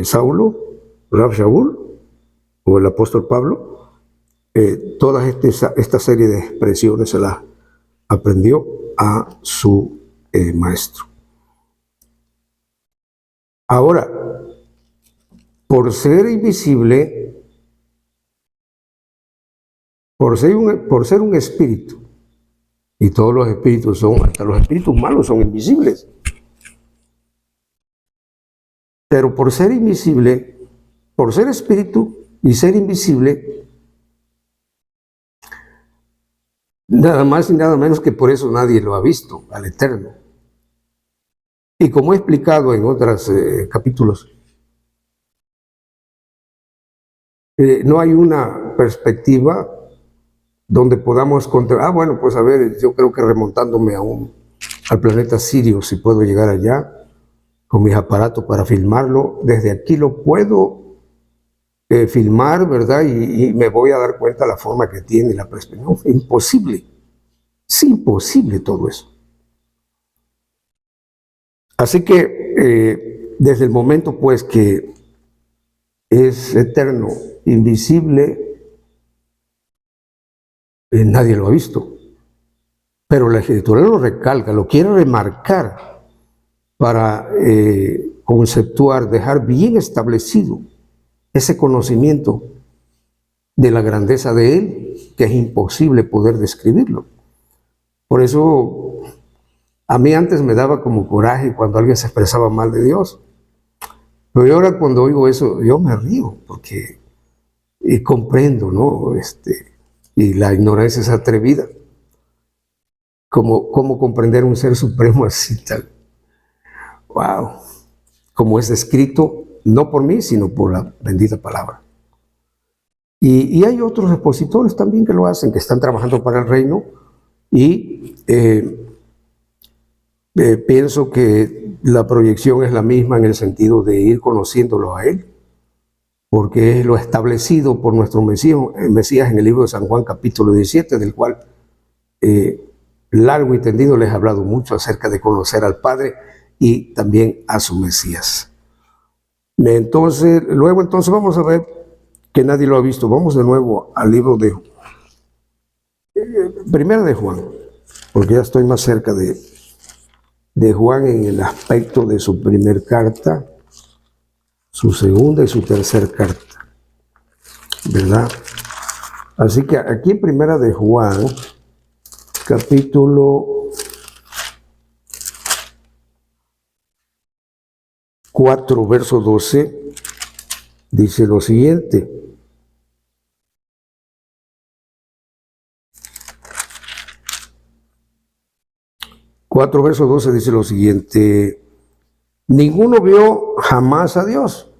S1: Saulo, Rab Shaul, o el apóstol Pablo. Toda esta serie de expresiones se las aprendió a su maestro. Ahora, por ser invisible, por ser un espíritu, y todos los espíritus hasta los espíritus malos son invisibles, pero por ser invisible, por ser espíritu y ser invisible, nada más y nada menos que por eso nadie lo ha visto, al Eterno. Y como he explicado en otros capítulos, no hay una perspectiva donde podamos contemplar, bueno, pues a ver, yo creo que remontándome al planeta Sirio, si puedo llegar allá con mis aparatos para filmarlo, desde aquí lo puedo filmar, ¿verdad? Y me voy a dar cuenta de la forma que tiene la perspectiva. No, imposible, es imposible todo eso. Así que desde el momento pues que es eterno, invisible, nadie lo ha visto. Pero la Escritura lo recalca, lo quiere remarcar para conceptuar, dejar bien establecido ese conocimiento de la grandeza de Él, que es imposible poder describirlo. Por eso a mí antes me daba como coraje cuando alguien se expresaba mal de Dios. Pero ahora cuando oigo eso, yo me río, porque comprendo, ¿no? Y la ignorancia es atrevida. ¿Cómo comprender un ser supremo así tal? ¡Wow! Como es escrito, no por mí, sino por la bendita palabra. Y hay otros expositores también que lo hacen, que están trabajando para el reino, y pienso que la proyección es la misma en el sentido de ir conociéndolo a Él, porque es lo establecido por nuestro Mesías en el libro de San Juan, capítulo 17, del cual largo y tendido les he hablado mucho acerca de conocer al Padre y también a su Mesías. Luego vamos a ver que nadie lo ha visto. Vamos de nuevo al libro de Primera de Juan, porque ya estoy más cerca de Juan en el aspecto de su primer carta, su segunda y su tercer carta, ¿verdad? Así que aquí en Primera de Juan, capítulo 4, verso 12, dice lo siguiente. Verso 12 dice lo siguiente: ninguno vio jamás a Dios.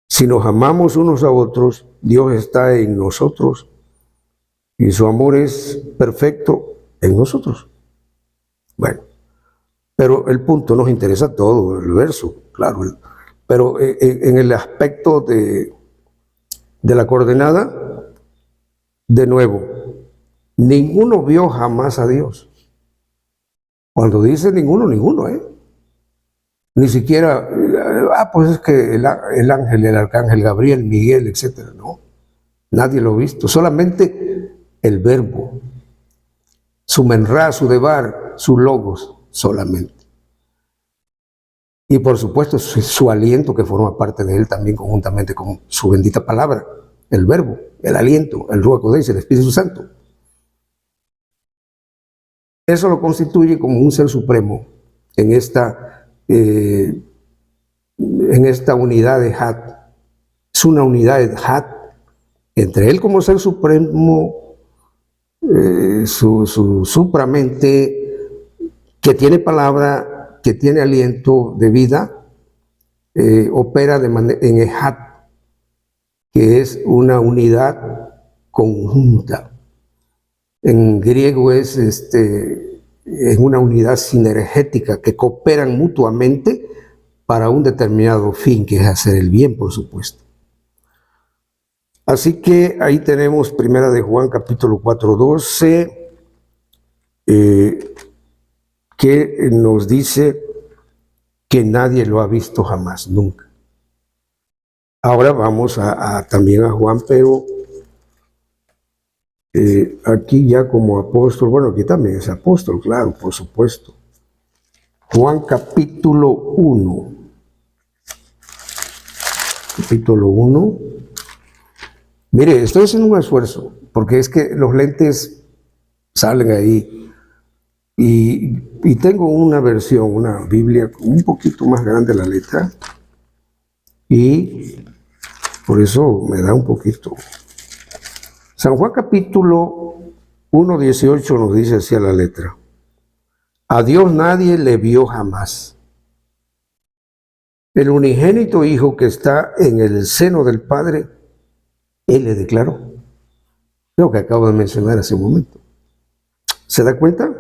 S1: Si nos amamos unos a otros, Dios está en nosotros y su amor es perfecto en nosotros. Bueno, pero el punto nos interesa todo, el verso, claro, pero en el aspecto de la coordenada, de nuevo, ninguno vio jamás a Dios. Cuando dice ninguno, ni siquiera, pues es que el ángel, el arcángel Gabriel, Miguel, etcétera, no, nadie lo ha visto, solamente el verbo, su menra, su debar, su logos, solamente. Y por supuesto su aliento que forma parte de él también conjuntamente con su bendita palabra, el verbo, el aliento, el Ruach HaKodesh, el Espíritu Santo. Eso lo constituye como un ser supremo en esta unidad de Had. Es una unidad de Had entre él como ser supremo, su supramente, que tiene palabra, que tiene aliento de vida, opera en Ehad, que es una unidad conjunta. En griego es una unidad sinergética que cooperan mutuamente para un determinado fin, que es hacer el bien, por supuesto. Así que ahí tenemos Primera de Juan, capítulo 4, 12, que nos dice que nadie lo ha visto jamás, nunca. Ahora vamos también a Juan, pero aquí ya como apóstol, bueno, aquí también es apóstol, claro, por supuesto. Juan capítulo 1. Capítulo 1. Mire, estoy haciendo un esfuerzo, porque es que los lentes salen ahí. Y tengo una versión, una Biblia un poquito más grande la letra. Y por eso me da un poquito. San Juan capítulo 1, 18 nos dice así a la letra: a Dios nadie le vio jamás. El unigénito Hijo que está en el seno del Padre, Él le declaró. Lo que acabo de mencionar hace un momento. ¿Se da cuenta?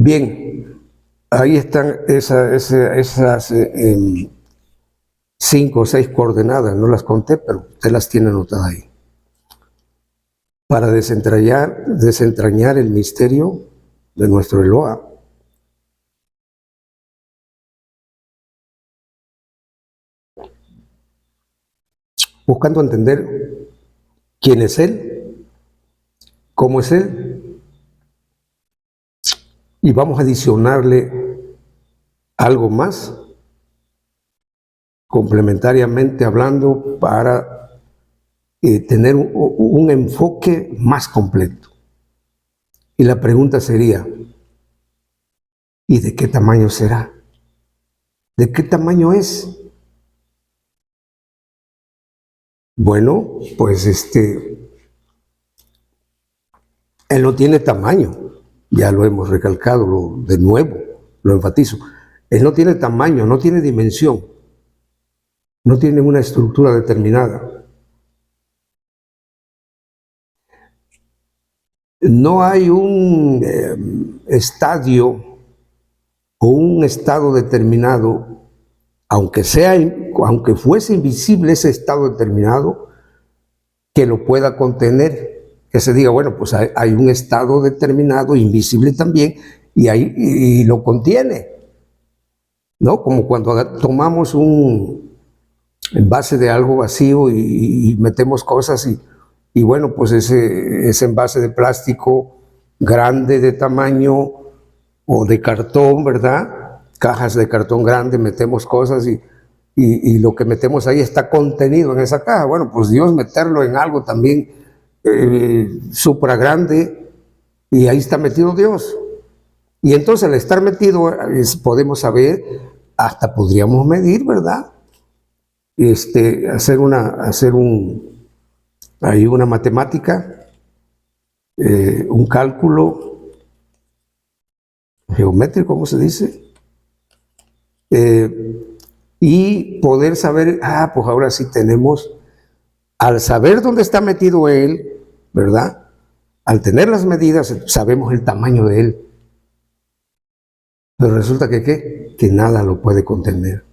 S1: Bien, ahí están esas 5 o 6 coordenadas, no las conté, pero usted las tiene anotadas ahí. Para desentrañar el misterio de nuestro Eloa. Buscando entender quién es Él, cómo es Él, y vamos a adicionarle algo más, complementariamente hablando, para tener un enfoque más completo. Y la pregunta sería: ¿y de qué tamaño será? ¿De qué tamaño es? Bueno, pues Él no tiene tamaño, ya lo hemos recalcado, de nuevo, lo enfatizo. Él no tiene tamaño, no tiene dimensión, no tiene una estructura determinada. No hay un estadio o un estado determinado, aunque fuese invisible ese estado determinado, que lo pueda contener, que se diga, bueno, pues hay un estado determinado, invisible también, y lo contiene, ¿no? Como cuando tomamos un envase de algo vacío y metemos cosas y bueno, pues ese envase de plástico grande de tamaño o de cartón, ¿verdad? Cajas de cartón grande, metemos cosas y lo que metemos ahí está contenido en esa caja. Bueno, pues Dios meterlo en algo también supra grande, y ahí está metido Dios. Y entonces al estar metido podemos saber, hasta podríamos medir, ¿verdad? Hay una matemática, un cálculo geométrico, ¿cómo se dice? Y poder saber, pues ahora sí tenemos, al saber dónde está metido él, ¿verdad? Al tener las medidas, sabemos el tamaño de él. Pero resulta que, ¿qué? Que nada lo puede contener.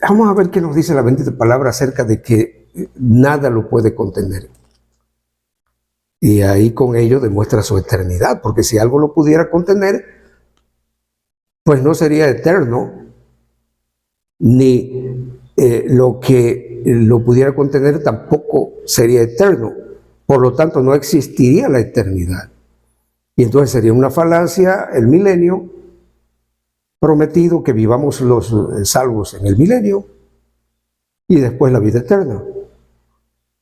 S1: Vamos a ver qué nos dice la bendita palabra acerca de que nada lo puede contener. Y ahí con ello demuestra su eternidad, porque si algo lo pudiera contener, pues no sería eterno, ni lo que lo pudiera contener tampoco sería eterno. Por lo tanto, no existiría la eternidad. Y entonces sería una falacia el milenio prometido, que vivamos los salvos en el milenio y después la vida eterna.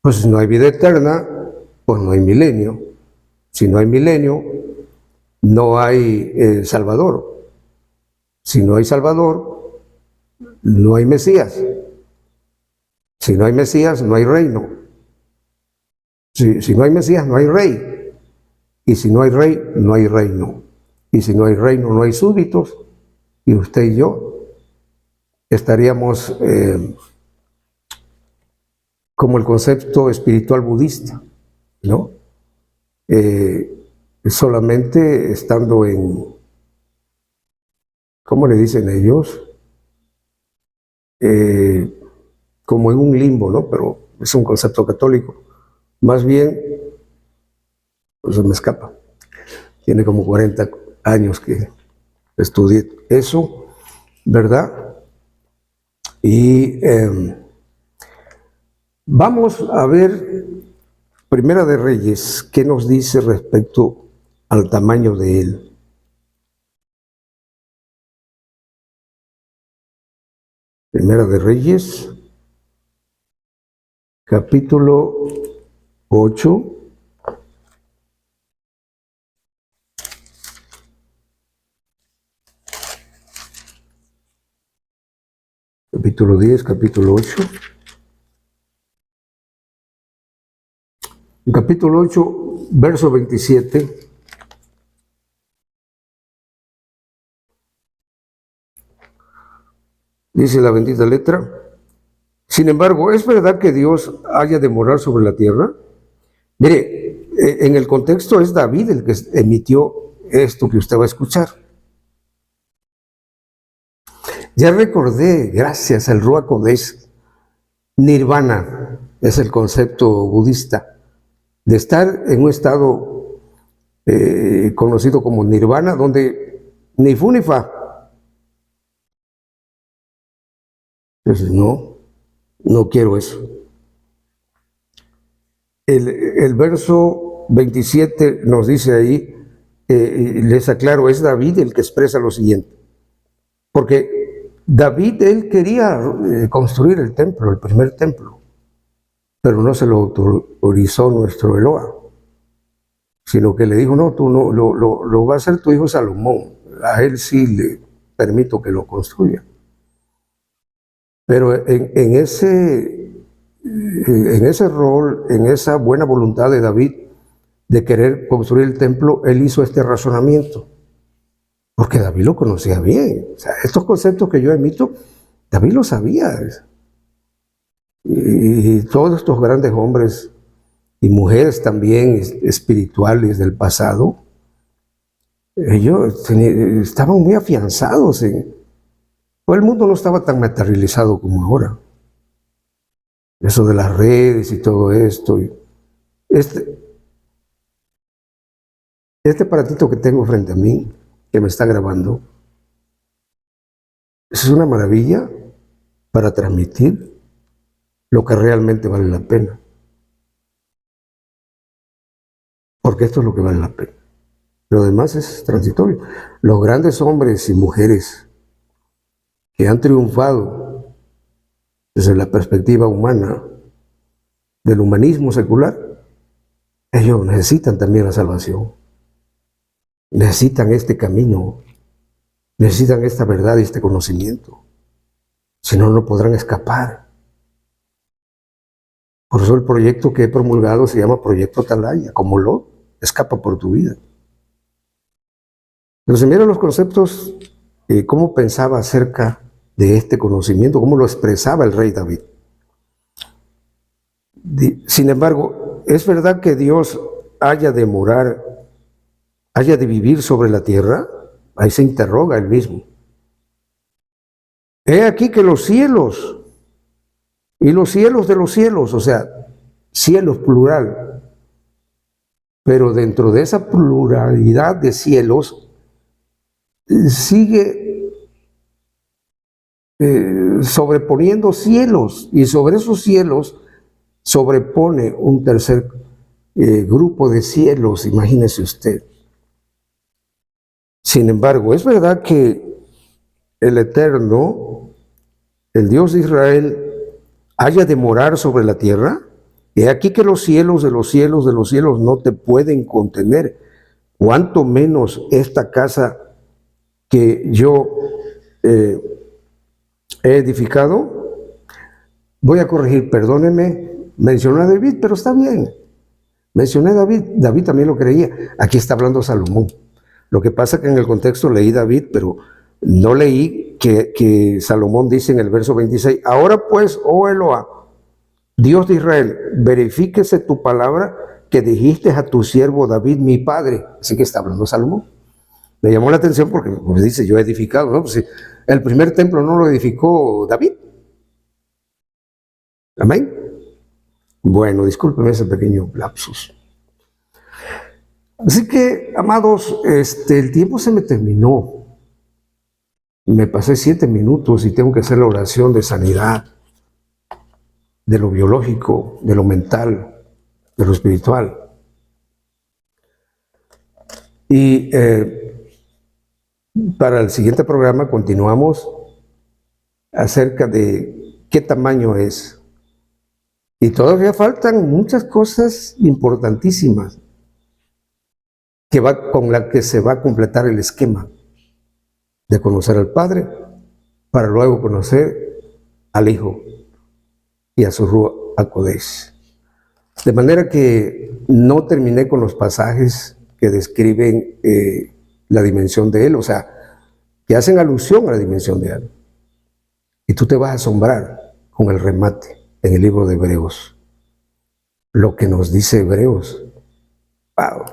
S1: Pues si no hay vida eterna, pues no hay milenio. Si no hay milenio, no hay Salvador. Si no hay Salvador, no hay Mesías. Si no hay Mesías, no hay reino. Si no hay Mesías, no hay rey. Y si no hay rey, no hay reino. Y si no hay reino, no hay súbditos. Y usted y yo estaríamos como el concepto espiritual budista, ¿no? Solamente estando en, ¿cómo le dicen ellos? Como en un limbo, ¿no? Pero es un concepto católico. Más bien, pues se me escapa. Tiene como 40 años que estudié eso, ¿verdad? Y vamos a ver Primera de Reyes, ¿qué nos dice respecto al tamaño de él? Primera de Reyes, capítulo 8. Capítulo 10, capítulo 8. En capítulo 8, verso 27. Dice la bendita letra: sin embargo, ¿es verdad que Dios haya de morar sobre la tierra? Mire, en el contexto es David el que emitió esto que usted va a escuchar. Ya recordé, gracias al Ruach Kodesh, nirvana es el concepto budista, de estar en un estado conocido como nirvana, donde ni fu ni fa. Entonces, no quiero eso. El verso 27 nos dice ahí, les aclaro, es David el que expresa lo siguiente. Porque David, él quería construir el templo, el primer templo, pero no se lo autorizó nuestro Eloa, sino que le dijo, no, tú no, lo va a hacer tu hijo Salomón, a él sí le permito que lo construya. Pero en ese rol, en esa buena voluntad de David de querer construir el templo, él hizo este razonamiento, porque David lo conocía bien. O sea, estos conceptos que yo emito, David lo sabía. Y todos estos grandes hombres y mujeres también espirituales del pasado, ellos estaban muy afianzados en... Todo el mundo no estaba tan materializado como ahora. Eso de las redes y todo esto. Este aparatito que tengo frente a mí, que me está grabando, es una maravilla para transmitir lo que realmente vale la pena. Porque esto es lo que vale la pena. Lo demás es transitorio. Los grandes hombres y mujeres que han triunfado desde la perspectiva humana, del humanismo secular, ellos necesitan también la salvación, necesitan este camino, necesitan esta verdad y este conocimiento, si no, no podrán escapar. Por eso el proyecto que he promulgado se llama Proyecto Atalaya, como lo escapa por tu vida. Entonces, mira los conceptos, cómo pensaba acerca de este conocimiento, cómo lo expresaba el rey David. Sin embargo, es verdad que Dios haya de morar, haya de vivir sobre la tierra. Ahí se interroga él mismo. He aquí que los cielos y los cielos de los cielos, o sea, cielos plural, pero dentro de esa pluralidad de cielos sigue sobreponiendo cielos, y sobre esos cielos sobrepone un tercer grupo de cielos, imagínese usted. Sin embargo, es verdad que el Eterno, el Dios de Israel, haya de morar sobre la tierra. He aquí que los cielos de los cielos de los cielos no te pueden contener, cuanto menos esta casa que yo he edificado. Voy a corregir, perdóneme, mencioné a David, pero está bien. Mencioné a David, David también lo creía. Aquí está hablando Salomón. Lo que pasa es que en el contexto leí David, pero no leí que Salomón dice en el verso 26, ahora pues, oh Eloah, Dios de Israel, verifíquese tu palabra que dijiste a tu siervo David, mi padre. Así que está hablando Salomón. Me llamó la atención porque pues, dice, yo he edificado, ¿no? Pues, sí, el primer templo no lo edificó David. Amén. Bueno, discúlpeme ese pequeño lapsus. Así que, amados, el tiempo se me terminó. Me pasé 7 minutos y tengo que hacer la oración de sanidad, de lo biológico, de lo mental, de lo espiritual. Y para el siguiente programa continuamos acerca de qué tamaño es. Y todavía faltan muchas cosas importantísimas con las que se va a completar el esquema de conocer al Padre para luego conocer al Hijo y a su Ruach HaKodesh. De manera que no terminé con los pasajes que describen la dimensión de Él, o sea, que hacen alusión a la dimensión de Él. Y tú te vas a asombrar con el remate en el libro de Hebreos. Lo que nos dice Hebreos. ¡Wow!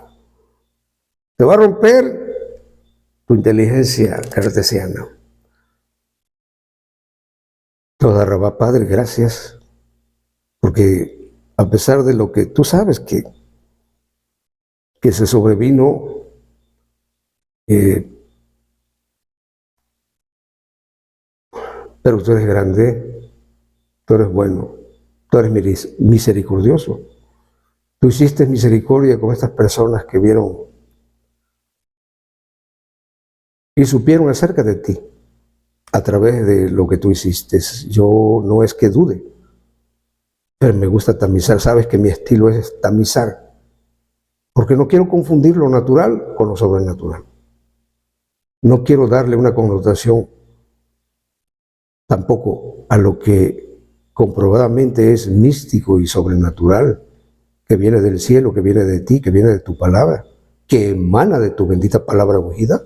S1: Te va a romper tu inteligencia cartesiana. Toda Rabá, Padre, gracias, porque a pesar de lo que tú sabes que se sobrevino, pero tú eres grande, tú eres bueno, tú eres misericordioso. Tú hiciste misericordia con estas personas que vieron y supieron acerca de ti a través de lo que tú hiciste. Yo no es que dude, pero me gusta tamizar. Sabes que mi estilo es tamizar, porque no quiero confundir lo natural con lo sobrenatural. No quiero darle una connotación tampoco a lo que comprobadamente es místico y sobrenatural, que viene del cielo, que viene de ti, que viene de tu palabra, que emana de tu bendita palabra ungida.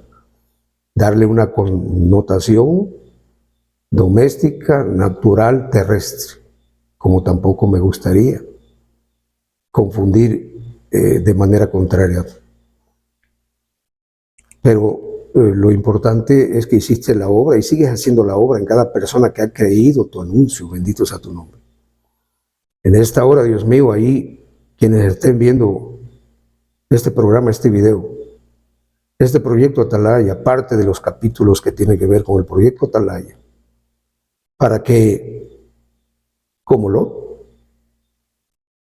S1: Darle una connotación doméstica, natural, terrestre, como tampoco me gustaría confundir de manera contraria. Pero lo importante es que hiciste la obra y sigues haciendo la obra en cada persona que ha creído tu anuncio. Bendito sea tu nombre. En esta hora, Dios mío, ahí quienes estén viendo este programa, este video, este proyecto Atalaya, parte de los capítulos que tienen que ver con el proyecto Atalaya, para que, como lo,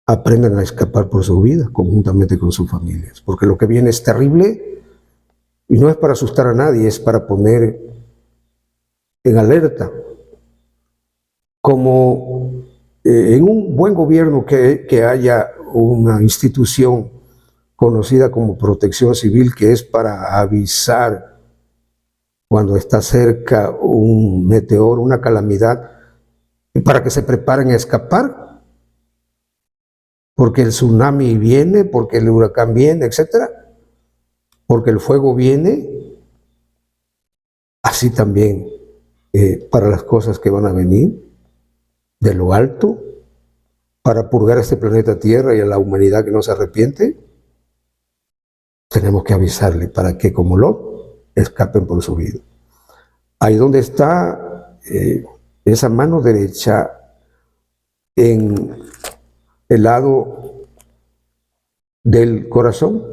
S1: aprendan a escapar por su vida, conjuntamente con sus familias. Porque lo que viene es terrible y no es para asustar a nadie, es para poner en alerta. Como en un buen gobierno que haya una institución conocida como protección civil, que es para avisar cuando está cerca un meteoro, una calamidad, y para que se preparen a escapar, porque el tsunami viene, porque el huracán viene, etcétera, porque el fuego viene, así también para las cosas que van a venir de lo alto, para purgar este planeta Tierra y a la humanidad que no se arrepiente. Tenemos que avisarle para que, como Lot, escapen por su vida. Ahí donde está esa mano derecha, en el lado del corazón,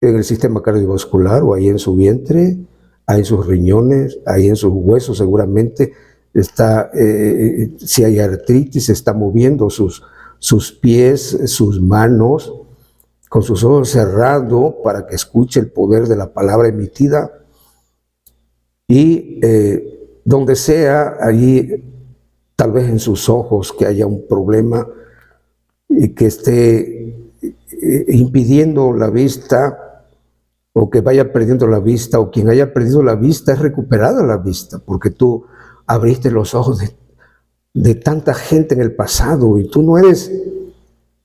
S1: en el sistema cardiovascular, o ahí en su vientre, ahí en sus riñones, ahí en sus huesos seguramente está, si hay artritis, se está moviendo sus pies, sus manos, con sus ojos cerrados para que escuche el poder de la palabra emitida. Y donde sea, allí tal vez en sus ojos que haya un problema y que esté impidiendo la vista, o que vaya perdiendo la vista, o quien haya perdido la vista es recuperada la vista, porque tú abriste los ojos de tanta gente en el pasado y tú no eres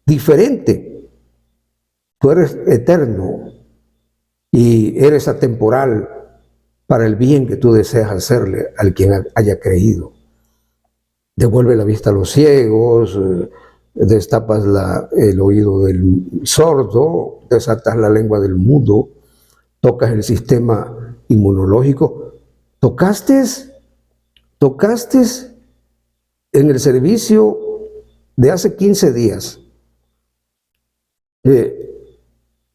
S1: diferente, tú eres eterno y eres atemporal para el bien que tú deseas hacerle al quien haya creído. Devuelve la vista a los ciegos, destapas el oído del sordo, desatas la lengua del mudo, tocas el sistema inmunológico. Tocaste en el servicio de hace 15 días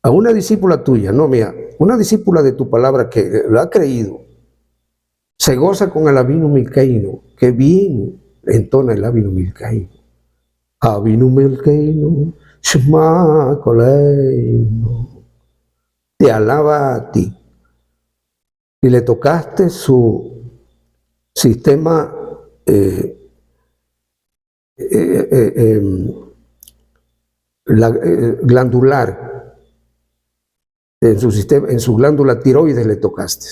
S1: a una discípula tuya, no mía, una discípula de tu palabra que la ha creído, se goza con el Avinu Milkeinu. Qué bien entona el Avinu Milkeinu. Avinu Milkeinu, Shema Koleinu. Te alaba a ti. Y le tocaste su sistema glandular, en su glándula tiroides le tocaste.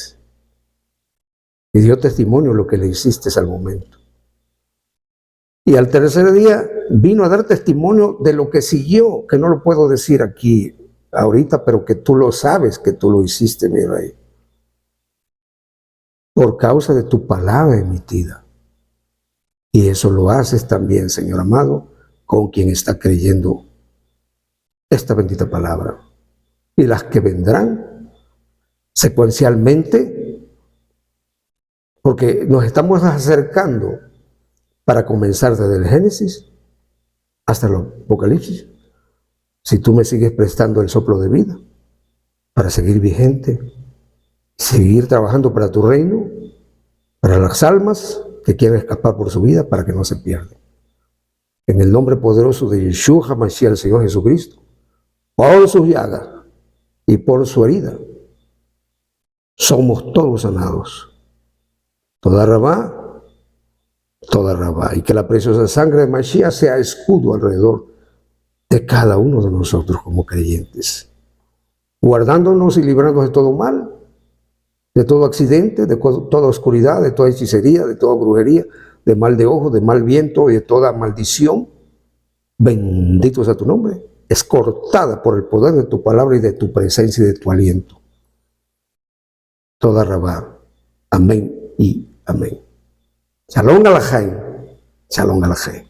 S1: Y dio testimonio lo que le hiciste al momento. Y al tercer día vino a dar testimonio de lo que siguió, que no lo puedo decir aquí ahorita, pero que tú lo sabes, que tú lo hiciste, mi rey, por causa de tu palabra emitida. Y eso lo haces también, Señor amado, con quien está creyendo esta bendita palabra. Y las que vendrán secuencialmente, porque nos estamos acercando para comenzar desde el Génesis hasta el Apocalipsis. Si tú me sigues prestando el soplo de vida para seguir vigente, seguir trabajando para tu reino, para las almas que quieren escapar por su vida, para que no se pierdan. En el nombre poderoso de Yeshua HaMashiach, el Señor Jesucristo, por sus llagas y por su herida, somos todos sanados. Toda Rabá, y que la preciosa sangre de Mashiach sea escudo alrededor de cada uno de nosotros como creyentes, guardándonos y librándonos de todo mal, de todo accidente, de toda oscuridad, de toda hechicería, de toda brujería, de mal de ojo, de mal viento y de toda maldición. Bendito sea tu nombre, es cortada por el poder de tu palabra y de tu presencia y de tu aliento. Toda Rabá. Amén y amén. Shalom Alajay. Shalom Alajay.